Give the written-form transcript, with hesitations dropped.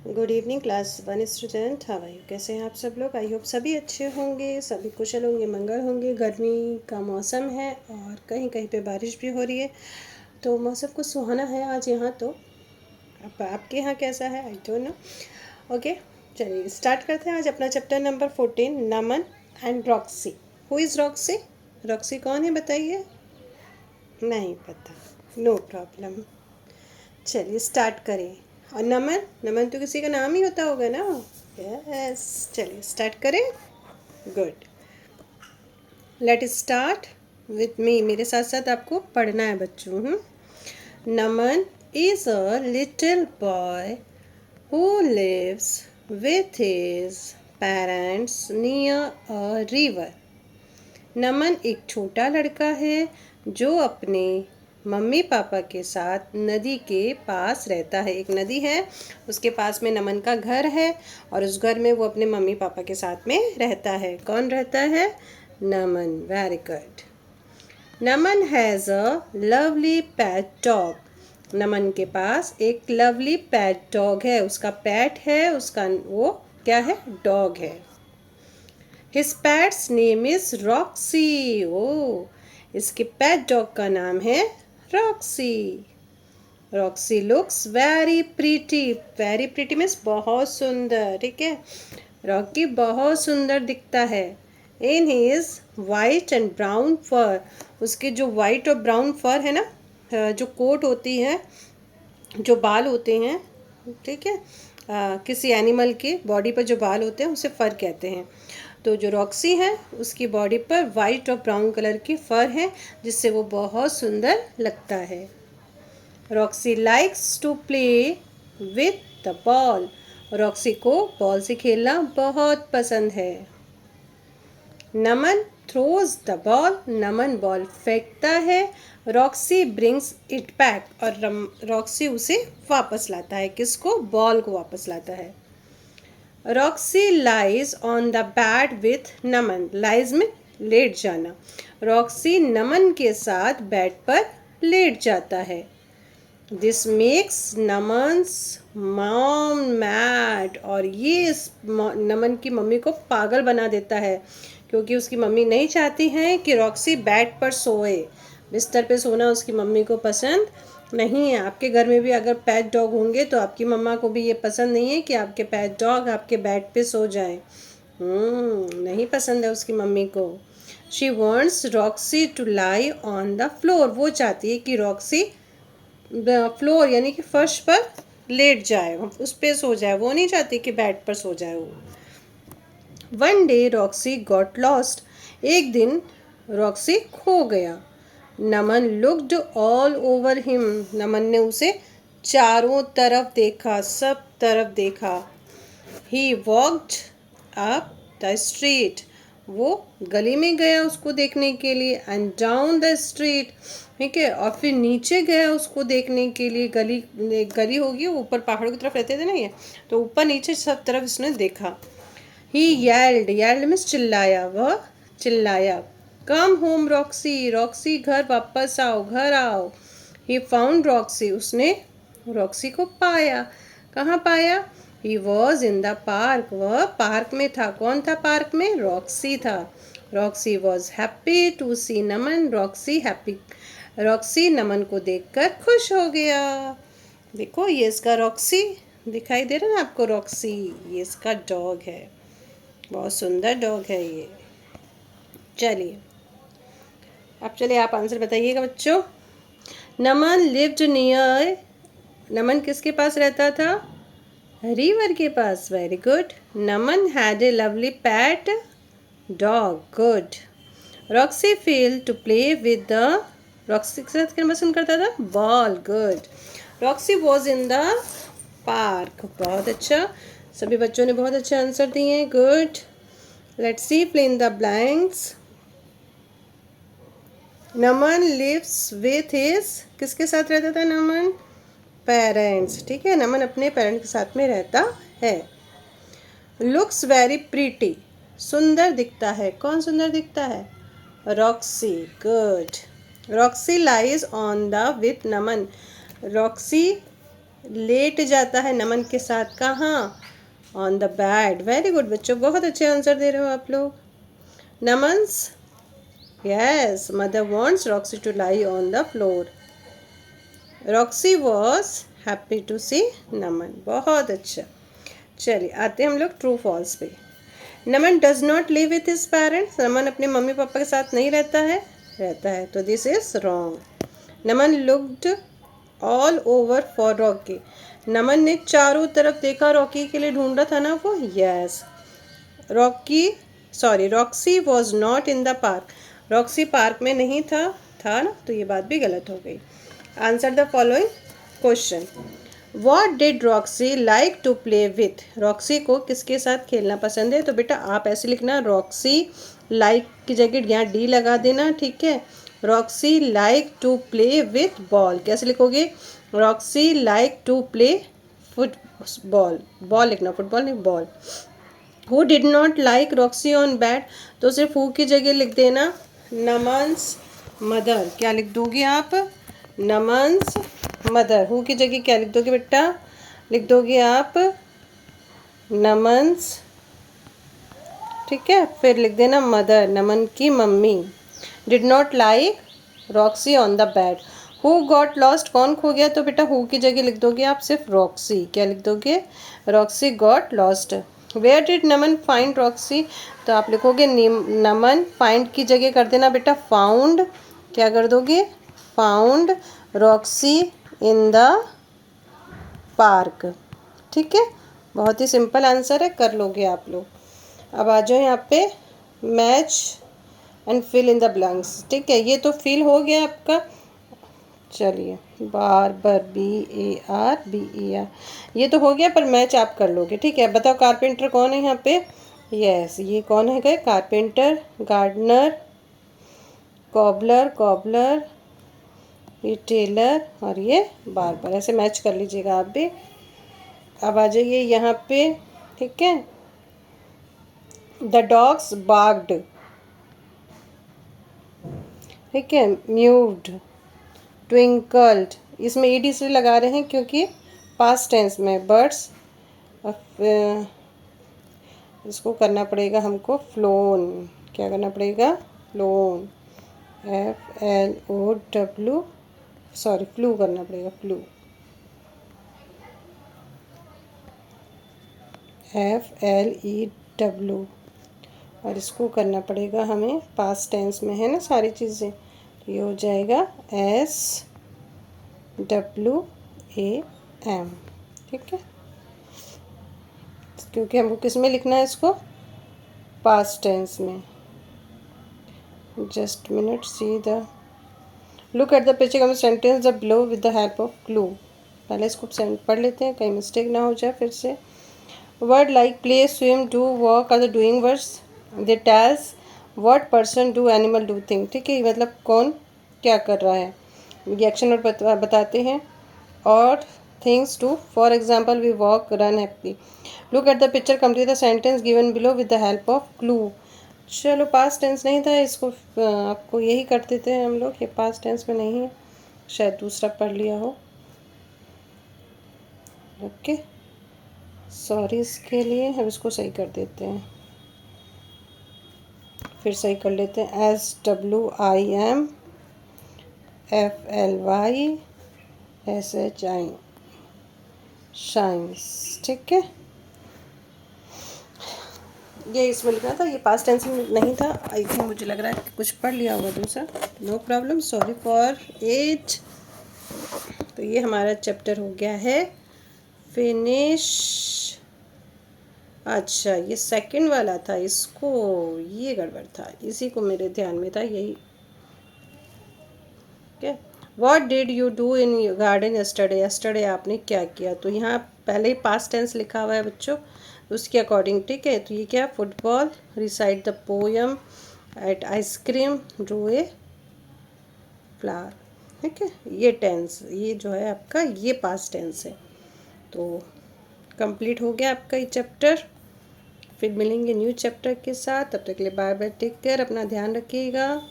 Good evening class 1 student. How are you? कैसे हैं आप सब लोग? आई होप सभी अच्छे होंगे, सभी कुशल होंगे, मंगल होंगे। गर्मी का मौसम है और कहीं कहीं पे बारिश भी हो रही है, तो मौसम को सुहाना है आज यहाँ। तो अब आपके यहाँ कैसा है? I don't know. ओके, चलिए स्टार्ट करते हैं आज अपना chapter number 14, Naman and Roxy. Who is Roxy? Roxy कौन है बताइए? नहीं पता, नो प्रॉब्लम। चलिए स्टार्ट करें। और नमन, नमन तो किसी का नाम ही होता होगा ना? यस, चलिए स्टार्ट करें। Good, let start with me. मेरे साथ साथ आपको पढ़ना है बच्चों। Naman is a little boy who lives with his parents near a river. Naman एक छोटा लड़का है जो अपने मम्मी पापा के साथ नदी के पास रहता है। एक नदी है, उसके पास में नमन का घर है और उस घर में वो अपने मम्मी पापा के साथ में रहता है। कौन रहता है? Naman. Very good. Naman has a lovely pet dog. Naman के पास एक लवली पेट डॉग है। उसका पेट है, उसका वो क्या है? डॉग है। His pet's name is Roxy. ओ, इसके पेट डॉग का नाम है Roxy. Roxy looks very pretty. Very pretty means बहुत सुंदर, ठीक है। रॉकी बहुत सुंदर दिखता है। In his white and brown fur. उसके जो वाइट और ब्राउन फर है ना, जो कोट होती है, जो बाल होते हैं, ठीक है, किसी एनिमल के बॉडी पर जो बाल होते हैं उसे फर कहते हैं। तो जो रॉक्सी है उसकी बॉडी पर वाइट और ब्राउन कलर की फर है, जिससे वो बहुत सुंदर लगता है। Roxy likes to play with the ball. Roxy को बॉल से खेलना बहुत पसंद है। Naman throws the ball. Naman ball फेंकता है। Roxy brings it back. और रॉक्सी उसे वापस लाता है। किसको? बॉल को वापस लाता है। Roxy lies on the bed with Naman. Lies में लेट जाना। रॉक्सी नमन के साथ बेड पर लेट जाता है। This makes Naman's mom mad. और ये इस नमन की मम्मी को पागल बना देता है, क्योंकि उसकी मम्मी नहीं चाहती हैं कि रॉक्सी बेड पर सोए। बिस्तर पे सोना उसकी मम्मी को पसंद नहीं है। आपके घर में भी अगर पेट डॉग होंगे तो आपकी मम्मा को भी ये पसंद नहीं है कि आपके पेट डॉग आपके बेड पे सो जाए। नहीं पसंद है उसकी मम्मी को। She wants Roxy to lie on the floor. वो चाहती है कि रॉक्सी फ्लोर यानी कि फर्श पर लेट जाए, उस पे सो जाए। वो नहीं चाहती कि बेड पर सो जाए वो। One day Roxy got lost. एक दिन रॉक्सी खो गया। नमन लुक्ड ऑल ओवर हिम। नमन ने उसे चारों तरफ देखा, सब तरफ देखा। ही वॉक्ड अप द स्ट्रीट। वो गली में गया उसको देखने के लिए। एंड डाउन द स्ट्रीट, ठीक है, और फिर नीचे गया उसको देखने के लिए। गली, गली होगी ऊपर, पहाड़ों की तरफ रहते थे ना ये, तो ऊपर नीचे सब तरफ इसने देखा। ही येल्ड। येल्ड मीन्स चिल्लाया। वह चिल्लाया। Come home Roxy. रॉक्सी घर वापस आओ, घर आओ। He found Roxy. उसने रॉक्सी को पाया। कहाँ पाया? He was in the park. वह पार्क में था। कौन था पार्क में? रॉक्सी था। Roxy was happy to see Naman. Roxy happy. Roxy Naman को देखकर खुश हो गया। देखो, ये इसका रॉक्सी दिखाई दे रहा है ना आपको? रॉक्सी ये इसका डॉग है। बहुत सुंदर डॉग है ये। चलिए अब चलिए आप आंसर बताइएगा बच्चों। नमन लिव्ड नियर। नमन किसके पास रहता था? रिवर के पास। Very good. Naman had a lovely pet dog. Good. Roxy fell to play with the. Roxy के साथ क्या पसंद करता था? Ball. Good. Roxy was in the park. बहुत अच्छा, सभी बच्चों ने बहुत अच्छे आंसर दिए हैं। Good. Let's see, fill in the blanks. Naman lives with his. किसके साथ रहता था नमन? पेरेंट्स। ठीक है, नमन अपने पेरेंट्स के साथ में रहता है। Looks very pretty. सुंदर दिखता है। कौन सुंदर दिखता है? Roxy. Good. Roxy lies on the with Naman. Roxy लेट जाता है नमन के साथ, कहाँ? On the bed. Very good बच्चों, बहुत अच्छे आंसर दे रहे हो आप लोग। Naman's, yes, mother wants Roxy to lie on the floor. Roxy was happy to see Naman. बहुत अच्छा। चलिए आते हैं हम लोग ट्रू फॉल्स पे। Naman does not live with his parents. Naman अपने मम्मी पापा के साथ नहीं रहता है। रहता है, तो this is wrong. Naman looked all over for Rocky. Naman ने चारों तरफ देखा, रॉकी के लिए ढूंढा था ना वो। Yes. Rocky sorry Roxy was not in the park. Roxy park में नहीं था। था ना, तो ये बात भी गलत हो गई। Answer the following question. What did Roxy like to play with. Roxy को किसके साथ खेलना पसंद है? तो बेटा आप ऐसे लिखना, रॉक्सी लाइक की जगह यहाँ डी लगा देना, ठीक है। Roxy like to play with ball. कैसे लिखोगे? Roxy like to play football. Ball लिखना, फुटबॉल नहीं, ball. Who did not like Roxy on bat. तो सिर्फ हु की जगह लिख देना नमन्स मदर। क्या लिख दोगे आप? नमन्स मदर। हु की जगह क्या लिख दोगे बेटा? लिख दोगे आप नमन्स, ठीक है। फिर लिख देना मदर, नमन की mummy. Did not like Roxy on the bed. Who got lost, कौन खो गया? तो बेटा हु की जगह लिख दोगे आप सिर्फ रॉक्सी। क्या लिख दोगे? Roxy got lost. Where did Naman find Roxy. तो आप लिखोगे नमन, फाइंड की जगह कर देना बेटा फाउंड। क्या कर दोगे? Found Roxy in the park, ठीक है। बहुत ही सिंपल आंसर है, कर लोगे आप लोग। अब आ जाओ यहाँ पे match and fill in the blanks, ठीक है। ये तो फिल हो गया आपका। चलिए बार BARBER, ये तो हो गया, पर मैच आप कर लोगे, ठीक है। बताओ कारपेंटर कौन है यहाँ पे? यस, ये कौन है गए? कारपेंटर, गार्डनर, कॉबलर, ये टेलर और ये बार्बर। ऐसे मैच कर लीजिएगा आप भी। अब आ जाइए यहाँ पे, ठीक है। द डॉग्स बार्क्ड, ठीक है। म्यूड, ट्विंकल्ड, इसमें ईडी से लगा रहे हैं क्योंकि पास्ट टेंस में। बर्ड्स, इसको करना पड़ेगा हमको फ्लोन। क्या करना पड़ेगा? फ्लोन, FLOW, सॉरी फ्लू करना पड़ेगा, फ्लू, FLEW। और इसको करना पड़ेगा हमें पास्ट टेंस में, है ना सारी चीज़ें। तो ये हो जाएगा SWAM, ठीक है। क्योंकि हमको किस में लिखना है इसको? पास्ट टेंस में। Just minute, see the look at the picture sentence the below with the help of clue. पहले इसको पढ़ लेते हैं, कहीं मिस्टेक ना हो जाए फिर से। Word like play, swim, do, walk are the doing words. They tells what person do, animal do, thing, ठीक है। मतलब कौन क्या कर रहा है, ये एक्शन वर्ड बताते हैं। और things do, for example we walk, run, happy. Look at the picture, complete the sentence given below with the help of clue. चलो पास्ट टेंस नहीं था, इसको आपको यही कर देते हैं हम लोग। ये पास्ट टेंस में नहीं है, शायद दूसरा पढ़ लिया हो। ओके, सॉरी इसके लिए। अब इसको सही कर देते हैं, फिर सही कर लेते हैं। SWIM FLY शाइन्स, ठीक है। ये इसमें लिखना था, ये पास्ट टेंस में नहीं था। आई थिंक, मुझे लग रहा है कि कुछ पढ़ लिया होगा दूसरा। No problem, sorry for it. तो ये हमारा चैप्टर हो गया है फिनिश। अच्छा, ये सेकंड वाला था, इसको ये गड़बड़ था, इसी को मेरे ध्यान में था यही। Okay, what did you do in garden yesterday. Yesterday आपने क्या किया? तो यहाँ पहले ही पास्ट टेंस लिखा हुआ है बच्चों, उसके अकॉर्डिंग, ठीक है। तो ये क्या? Football, recite the poem, eight ice cream, Drew a flower, ठीक है। ये टेंस, ये जो है आपका, ये पास्ट टेंस है। तो कंप्लीट हो गया आपका ये चैप्टर। फिर मिलेंगे न्यू चैप्टर के साथ, तब तक के लिए बाय बाय, टेक केयर, अपना ध्यान रखिएगा।